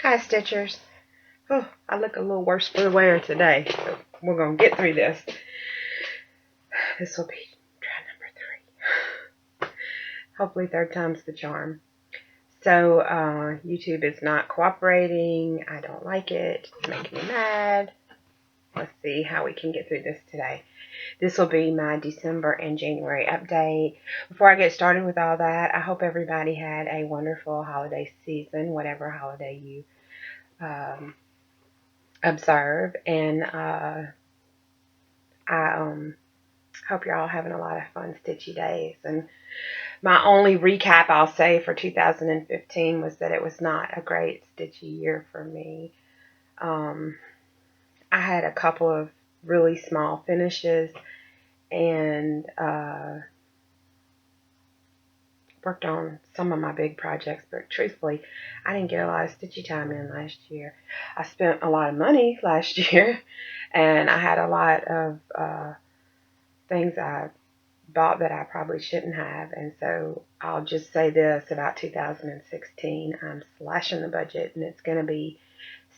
Hi, Stitchers. Oh, I look a little worse for the wear today, so we're going to get through this. This will be try number 3. Hopefully third time's the charm. So, YouTube is not cooperating. I don't like it. It's making me mad. Let's see how we can get through this today. This will be my December and January update. Before I get started with all that, I hope everybody had a wonderful holiday season, whatever holiday you observe. And I hope you're all having a lot of fun, stitchy days. And my only recap I'll say for 2015 was that it was not a great stitchy year for me. I had a couple of really small finishes and worked on some of my big projects, but truthfully, I didn't get a lot of stitchy time in last year. I spent a lot of money last year, and I had a lot of things I bought that I probably shouldn't have. And so I'll just say this about 2016. I'm slashing the budget, and it's going to be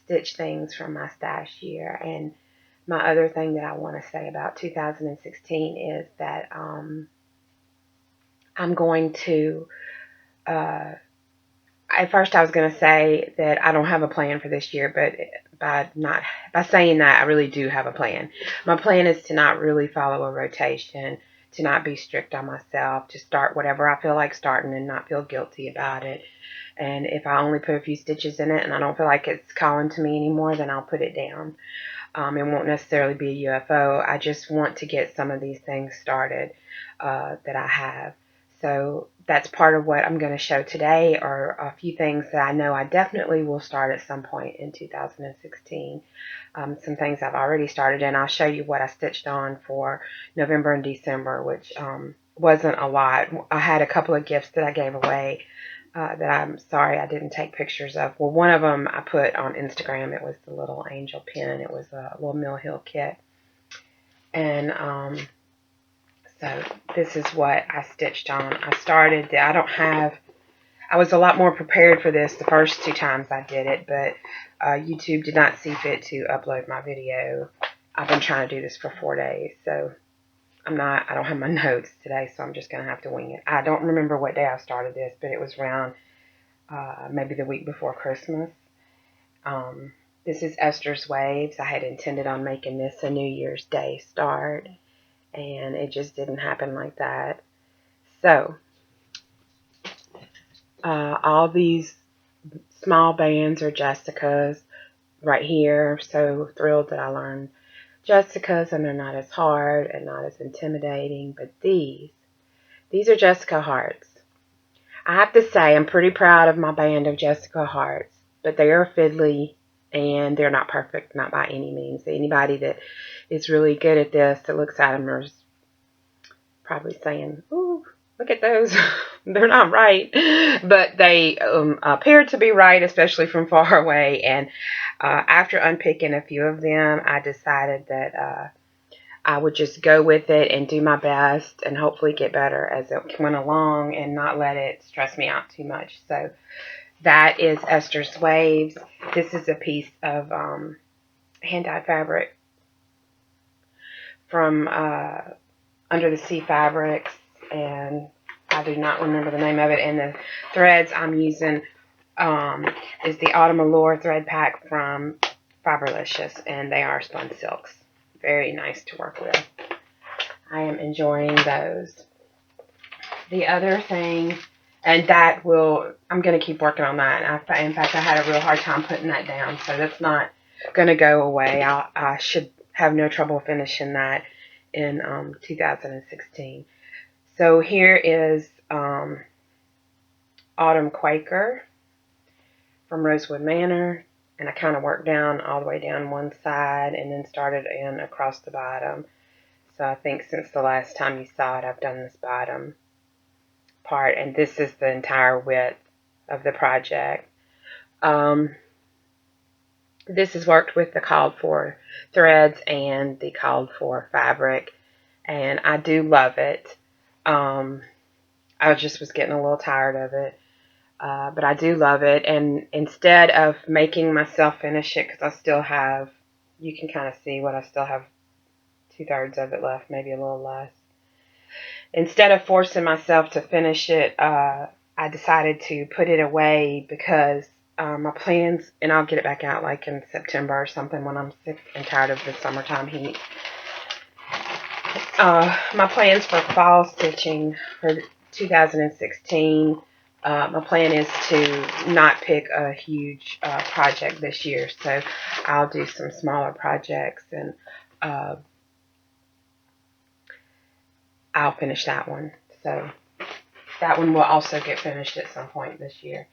stitch things from my stash year. And my other thing that I want to say about 2016 is that I'm going to, at first I was going to say that I don't have a plan for this year, but by saying that, I really do have a plan. My plan is to not really follow a rotation, to not be strict on myself, to start whatever I feel like starting and not feel guilty about it. And if I only put a few stitches in it and I don't feel like it's calling to me anymore, then I'll put it down. It won't necessarily be a UFO. I just want to get some of these things started that I have. So that's part of what I'm going to show today are a few things that I know I definitely will start at some point in 2016. Some things I've already started, and I'll show you what I stitched on for November and December, which wasn't a lot. I had a couple of gifts that I gave away that I'm sorry I didn't take pictures of. Well, one of them I put on Instagram. It was the little angel pin. It was a little Mill Hill kit. And so this is what I stitched on. I was a lot more prepared for this the first 2 times I did it, but YouTube did not see fit to upload my video. I've been trying to do this for 4 days, so I don't have my notes today, so I'm just going to have to wing it. I don't remember what day I started this, but it was around maybe the week before Christmas. This is Esther's Waves. I had intended on making this a New Year's Day start, and it just didn't happen like that. So, all these small bands are Jessica's right here. So thrilled that I learned Jessica's, and they're not as hard and not as intimidating. But these are Jessica Hearts. I have to say I'm pretty proud of my band of Jessica Hearts, but they are fiddly and they're not perfect, not by any means. Anybody that is really good at this that looks at them is probably saying, "Ooh, look at those." They're not right, but they appear to be right, especially from far away. And after unpicking a few of them, I decided that I would just go with it and do my best and hopefully get better as it went along and not let it stress me out too much. So that is Esther's Waves. This is a piece of hand-dyed fabric from Under the Sea Fabrics, and I do not remember the name of it. And the threads I'm using is the Autumn Allure thread pack from Fiberlicious, and they are spun silks. Very nice to work with. I am enjoying those. The other thing, and I'm going to keep working on that. In fact, I had a real hard time putting that down, so that's not going to go away. I should have no trouble finishing that in 2016. So here is Autumn Quaker from Rosewood Manor, and I kind of worked down all the way down one side and then started in across the bottom. So I think since the last time you saw it, I've done this bottom part, and this is the entire width of the project. This is worked with the called for threads and the called for fabric, and I do love it. I just was getting a little tired of it. But I do love it. And instead of making myself finish it, because I still have, you can kind of see what I still have 2/3 of it left, maybe a little less. Instead of forcing myself to finish it, I decided to put it away because my plans, and I'll get it back out like in September or something when I'm sick and tired of the summertime heat. My plans for fall stitching for 2016, my plan is to not pick a huge project this year. So I'll do some smaller projects, and uh, I'll finish that one. So that one will also get finished at some point this year.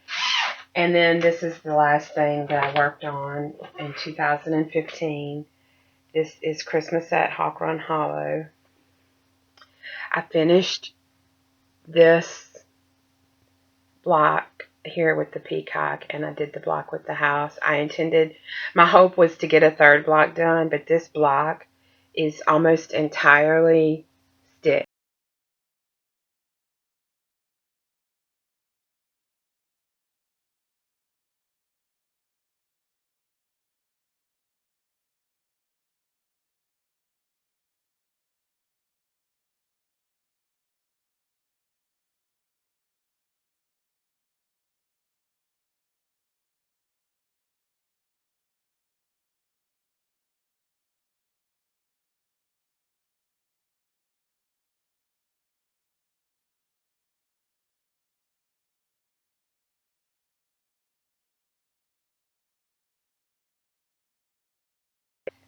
And then this is the last thing that I worked on in 2015. This is Christmas at Hawk Run Hollow. I finished this block here with the peacock, and I did the block with the house. My hope was to get a third block done, but this block is almost entirely stitched.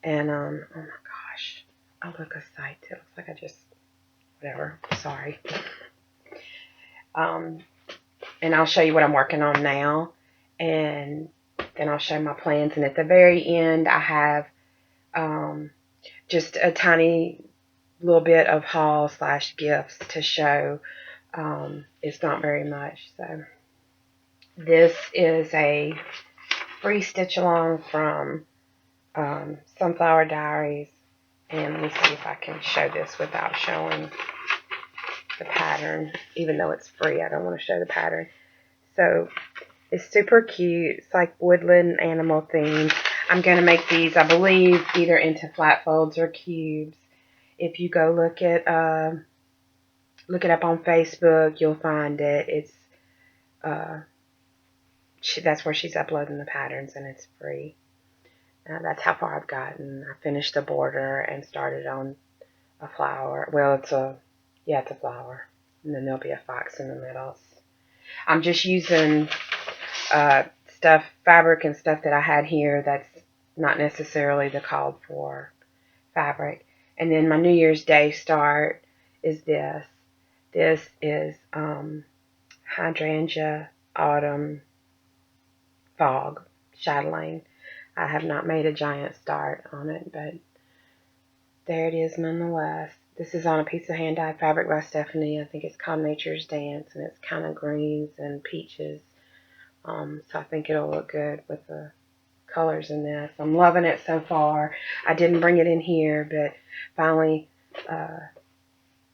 And oh my gosh, I look a sight. It looks like I just whatever. Sorry. Um, and I'll show you what I'm working on now, and then I'll show my plans. And at the very end, I have um, just a tiny little bit of haul slash gifts to show. It's not very much. So this is a free stitch along from Sunflower Diaries. And let me see if I can show this without showing the pattern. Even though it's free, I don't want to show the pattern. So it's super cute. It's like woodland animal themed. I'm going to make these, I believe, either into flat folds or cubes. If you go look it up on Facebook, you'll find it. It's that's where she's uploading the patterns, and it's free. That's how far I've gotten. I finished the border and started on a flower. Well, it's a flower, and then there'll be a fox in the middle. I'm just using fabric and stuff that I had here that's not necessarily the called for fabric. And then my New Year's Day start is this. This is Hydrangea Autumn Fog Chatelaine. I have not made a giant start on it, but there it is nonetheless. This is on a piece of hand-dyed fabric by Stephanie. I think it's called Nature's Dance, and it's kind of greens and peaches. So I think it'll look good with the colors in this. I'm loving it so far. I didn't bring it in here, but finally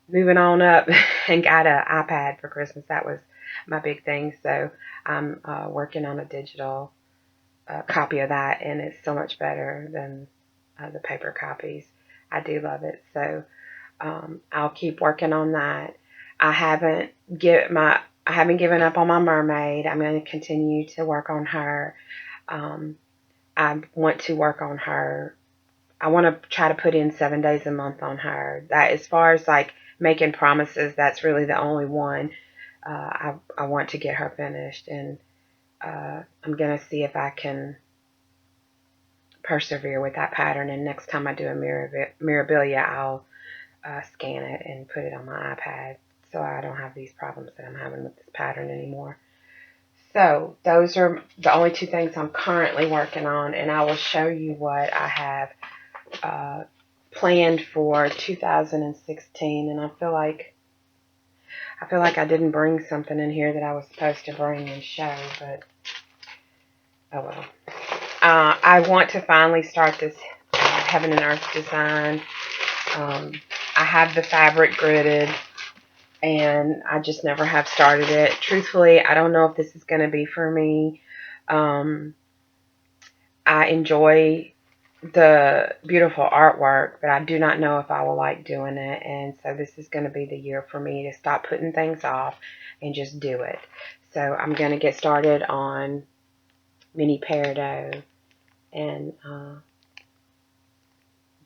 moving on up and got an iPad for Christmas. That was my big thing. So I'm working on a digital copy of that, and it's so much better than the paper copies. I do love it. So I'll keep working on that. I haven't given up on my mermaid. I'm going to continue to work on her. I want to work on her. I want to try to put in 7 days a month on her. That, as far as like making promises, that's really the only one. I want to get her finished, and I'm going to see if I can persevere with that pattern. And next time I do a Mirabilia, I'll scan it and put it on my iPad, so I don't have these problems that I'm having with this pattern anymore. So those are the only two things I'm currently working on, and I will show you what I have planned for 2016. And I feel like I didn't bring something in here that I was supposed to bring and show, but oh well. I want to finally start this Heaven and Earth design. I have the fabric gridded, and I just never have started it. Truthfully, I don't know if this is going to be for me. I enjoy the beautiful artwork, but I do not know if I will like doing it. And so this is going to be the year for me to stop putting things off and just do it. So I'm going to get started on mini peridot and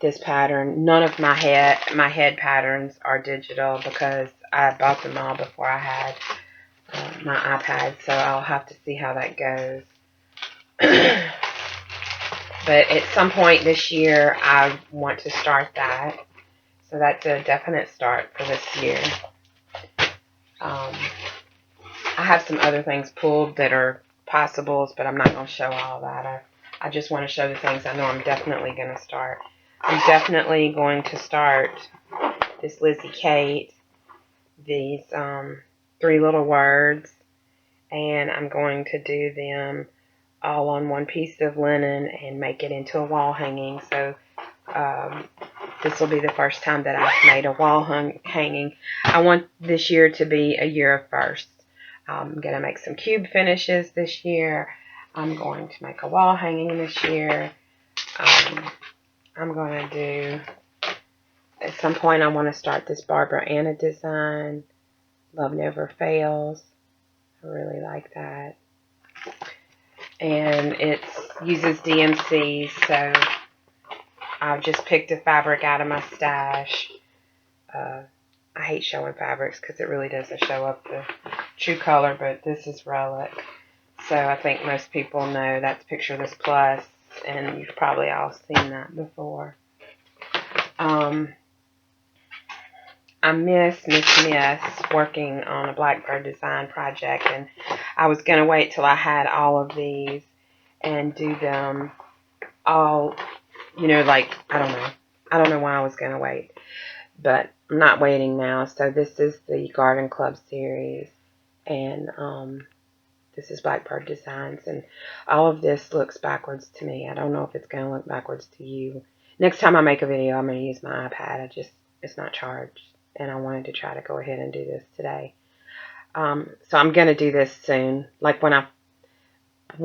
this pattern. None of my head patterns are digital because I bought them all before I had my iPad. So I'll have to see how that goes. But at some point this year, I want to start that. So that's a definite start for this year. I have some other things pulled that are possibles, but I'm not going to show all that. I just want to show the things I know I'm definitely going to start. I'm definitely going to start this Lizzie Kate, these 3 little words, and I'm going to do them all on one piece of linen and make it into a wall hanging. So this will be the first time that I've made a wall hanging. I want this year to be a year of firsts. I'm going to make some cube finishes this year. I'm going to make a wall hanging this year. I'm going to do, at some point I want to start this Barbara Anna design. Love Never Fails. I really like that. And it uses DMC, so I've just picked a fabric out of my stash. I hate showing fabrics because it really doesn't show up the true color, but this is Relic. So I think most people know that's Picture This Plus, and you've probably all seen that before. I miss working on a Blackbird design project, and I was going to wait till I had all of these and do them all, like, I don't know why I was going to wait, but I'm not waiting now. So this is the Garden Club series, and this is Blackbird Designs, and all of this looks backwards to me. I don't know if it's going to look backwards to you. Next time I make a video, I'm going to use my iPad. It's not charged, and I wanted to try to go ahead and do this today. So I'm going to do this soon. Like when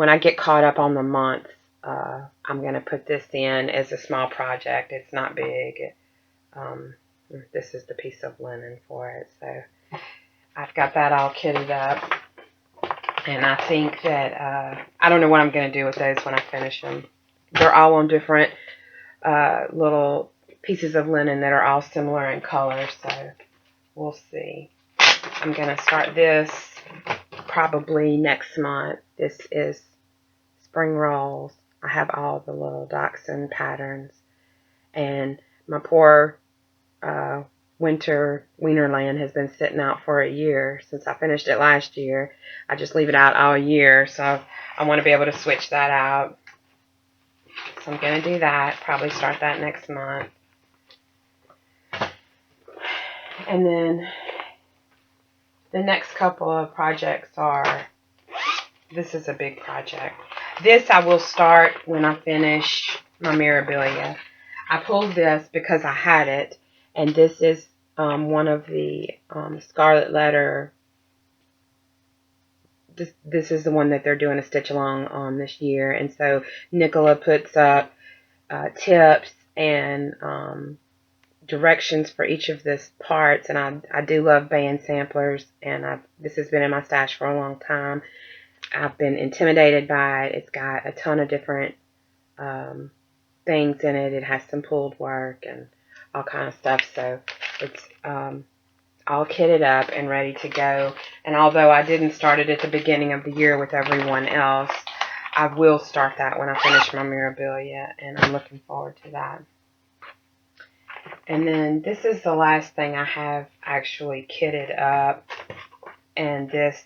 I get caught up on the months, I'm going to put this in as a small project. It's not big. This is the piece of linen for it. So I've got that all kitted up. And I think that, I don't know what I'm going to do with those when I finish them. They're all on different little pieces of linen that are all similar in color. So we'll see. I'm going to start this probably next month. This is Spring Rolls. I have all the little dachshund patterns. And my poor winter Wienerland has been sitting out for a year since I finished it last year. I just leave it out all year, so I want to be able to switch that out. So I'm going to do that, probably start that next month. And then the next couple of projects are, this is a big project. This I will start when I finish my Mirabilia. I pulled this because I had it, and this is one of the Scarlet Letter. This is the one that they're doing a stitch along on this year, and so Nicola puts up tips and directions for each of these parts, and I do love band samplers, and this has been in my stash for a long time. I've been intimidated by it. It's got a ton of different things in it. It has some pulled work and all kind of stuff, so it's all kitted up and ready to go. And although I didn't start it at the beginning of the year with everyone else, I will start that when I finish my Mirabilia, and I'm looking forward to that. And then this is the last thing I have actually kitted up, and this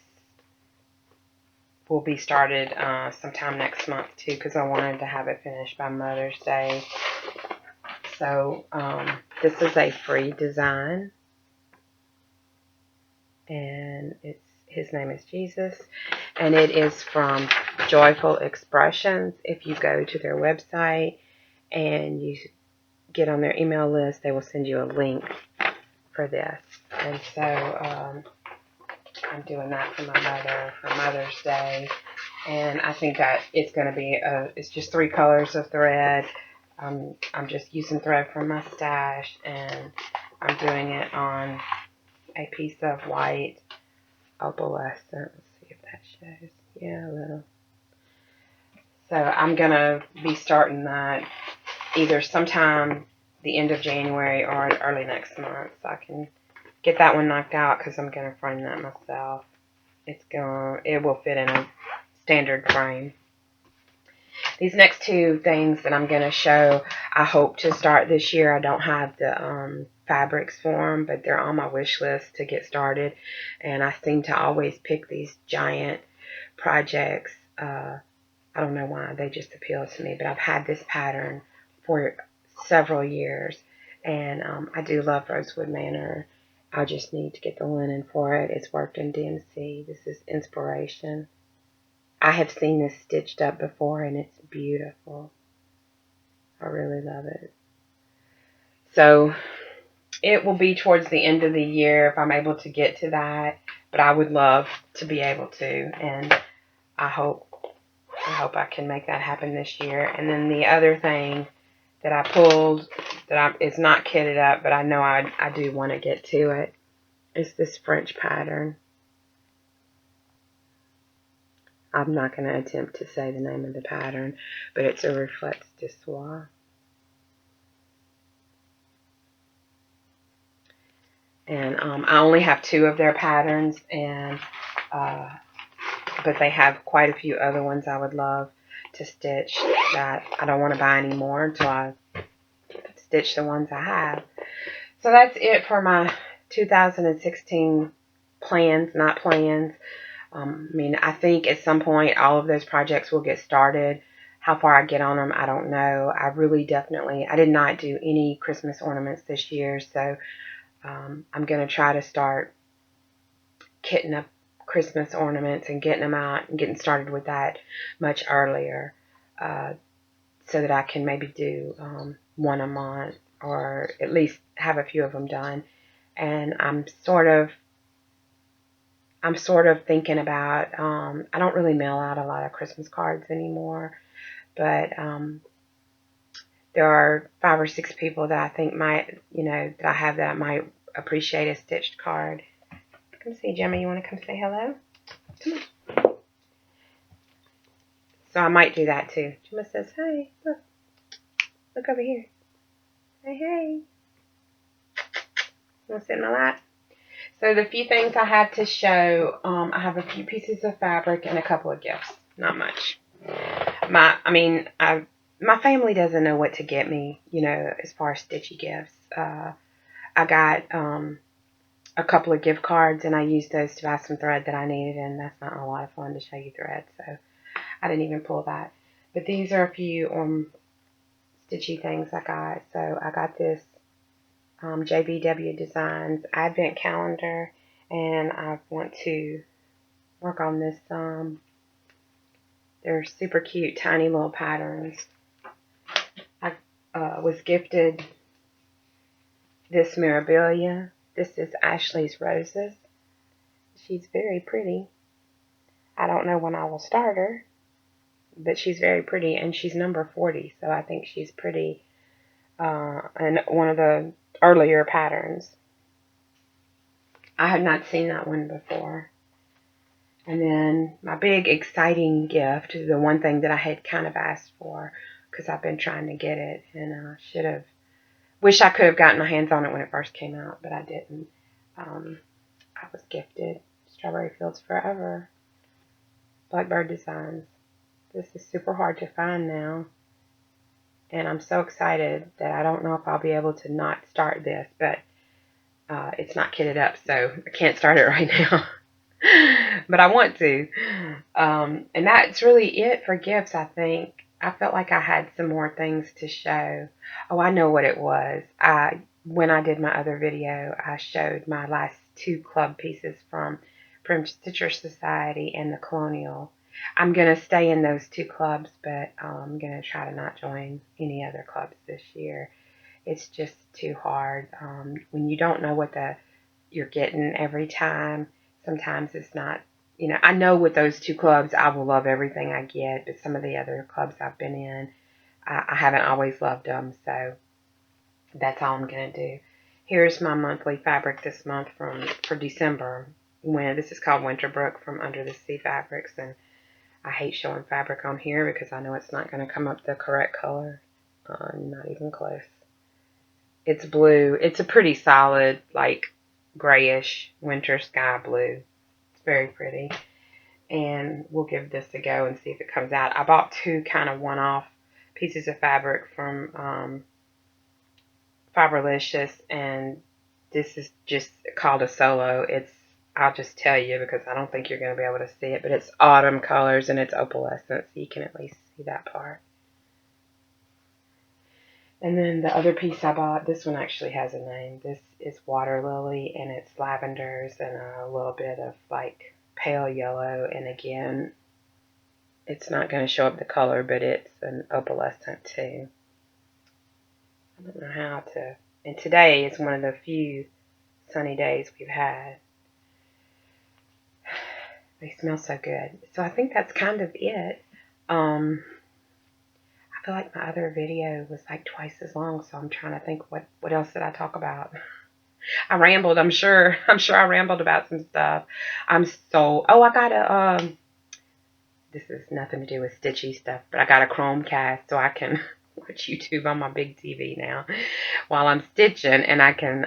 will be started sometime next month too, because I wanted to have it finished by Mother's Day. So this is a free design, and his name is Jesus, and it is from Joyful Expressions. If you go to their website and you get on their email list, they will send you a link for this. And so I'm doing that for my mother for Mother's Day. And I think that it's going to be, it's just 3 colors of thread. I'm just using thread from my stash, and I'm doing it on a piece of white opalescent. Let's see if that shows. Yeah, a little. So I'm going to be starting that either sometime the end of January or early next month, so I can get that one knocked out, because I'm going to frame that myself. It will fit in a standard frame. These next 2 things that I'm going to show, I hope to start this year. I don't have the fabrics for them, but they're on my wish list to get started. And I seem to always pick these giant projects. I don't know why, they just appeal to me, but I've had this pattern for several years, and I do love Rosewood Manor. I just need to get the linen for it. It's worked in DMC. This is Inspiration. I have seen this stitched up before, and it's beautiful. I really love it. So it will be towards the end of the year if I'm able to get to that, but I would love to be able to, and I hope I can make that happen this year. And then the other thing that I pulled is not kitted up, but I know I do want to get to it, is this French pattern. I'm not going to attempt to say the name of the pattern, but it's a Reflex de Soie. And I only have 2 of their patterns, and but they have quite a few other ones I would love to stitch that I don't want to buy anymore until I stitch the ones I have. So that's it for my 2016 plans, not plans. I mean, I think at some point all of those projects will get started. How far I get on them, I don't know. I did not do any Christmas ornaments this year, so I'm going to try to start kitting up Christmas ornaments and getting them out and getting started with that much earlier, so that I can maybe do one a month, or at least have a few of them done. And I'm sort of thinking about, I don't really mail out a lot of Christmas cards anymore, but there are 5 or 6 people that I think might, that I have that might appreciate a stitched card. Come see, Jimmy. You want to come say hello? Come on. So I might do that too. Gemma says, "Hey, look over here. Hey, hey. You want to sit in my lap?" So the few things I have to show, I have a few pieces of fabric and a couple of gifts. Not much. My family doesn't know what to get me, as far as stitchy gifts. I got a couple of gift cards, and I used those to buy some thread that I needed, and that's not a lot of fun to show you thread, so I didn't even pull that. But these are a few stitchy things I got. So I got this JVW Designs Advent Calendar, and I want to work on this. They're super cute, tiny little patterns. I was gifted this Mirabilia. This is Ashley's Roses. She's very pretty. I don't know when I will start her, but she's very pretty, and she's number 40, so I think she's pretty. And one of the earlier patterns. I had not seen that one before. And then my big exciting gift, the one thing that I had kind of asked for, because I've been trying to get it, and wish I could have gotten my hands on it when it first came out, but I didn't. I was gifted Strawberry Fields Forever Blackbird Designs. This is super hard to find now, and I'm so excited that I don't know if I'll be able to not start this, but it's not kitted up, so I can't start it right now. But I want to. And that's really it for gifts, I think. I felt like I had some more things to show. Oh, I know what it was. When I did my other video, I showed my last 2 club pieces from Stitcher Society and the Colonial. I'm going to stay in those 2 clubs, but I'm going to try to not join any other clubs this year. It's just too hard. When you don't know what the you're getting every time. Sometimes it's not, I know with those two clubs, I will love everything I get, but some of the other clubs I've been in, I haven't always loved them, so that's all I'm going to do. Here's my monthly fabric this month for December. This is called Winterbrook from Under the Sea Fabrics, and I hate showing fabric on here because I know it's not going to come up the correct color. Not even close. It's blue. It's a pretty solid, like, grayish winter sky blue. It's very pretty. And we'll give this a go and see if it comes out. I bought two kind of one-off pieces of fabric from Fiberlicious, and this is just called a solo. I'll just tell you because I don't think you're going to be able to see it, but it's autumn colors and it's opalescent, so you can at least see that part. And then the other piece I bought, this one actually has a name. This is Water Lily, and it's lavenders and a little bit of like pale yellow. And again, it's not going to show up the color, but it's an opalescent too. I don't know how to. And today is one of the few sunny days we've had. They smell so good. So I think that's kind of it. I feel like my other video was like twice as long, so I'm trying to think what else did I talk about. I rambled. I'm sure I rambled about some stuff. I got a this is nothing to do with stitchy stuff, but I got a Chromecast so I can watch YouTube on my big TV now while I'm stitching, and I can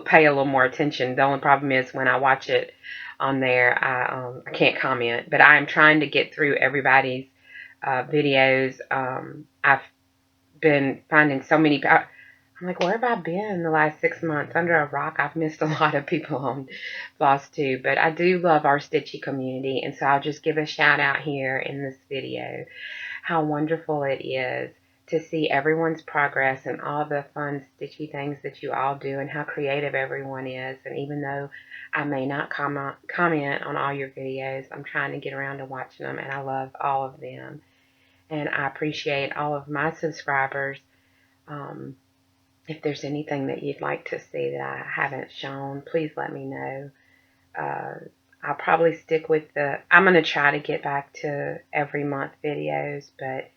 pay a little more attention. The only problem is when I watch it on there, I can't comment, but I'm trying to get through everybody's videos. I've been finding so many. I'm like, where have I been the last 6 months? Under a rock. I've missed a lot of people on FlossTube, but I do love our Stitchy community, and so I'll just give a shout out here in this video how wonderful it is to see everyone's progress and all the fun Stitchy things that you all do and how creative everyone is. And even though I may not comment on all your videos, I'm trying to get around to watching them, and I love all of them. And I appreciate all of my subscribers. If there's anything that you'd like to see that I haven't shown, please let me know. I'll probably stick with I'm going to try to get back to every month videos, but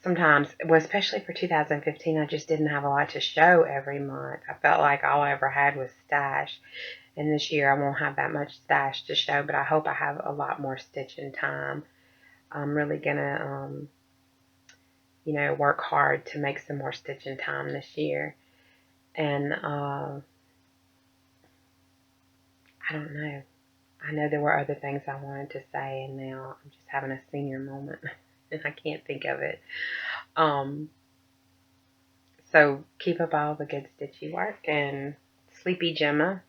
sometimes, well, especially for 2015, I just didn't have a lot to show every month. I felt like all I ever had was stash. And this year I won't have that much stash to show, but I hope I have a lot more stitching time. I'm really going to work hard to make some more stitching time this year. And I don't know. I know there were other things I wanted to say, and now I'm just having a senior moment, and I can't think of it. So keep up all the good stitchy work, and Sleepy Gemma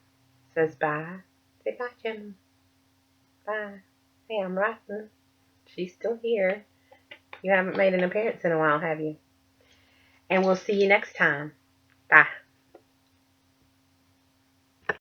says bye. Say bye, Gemma. Bye. Hey, I'm writing. She's still here. You haven't made an appearance in a while, have you? And we'll see you next time. Bye.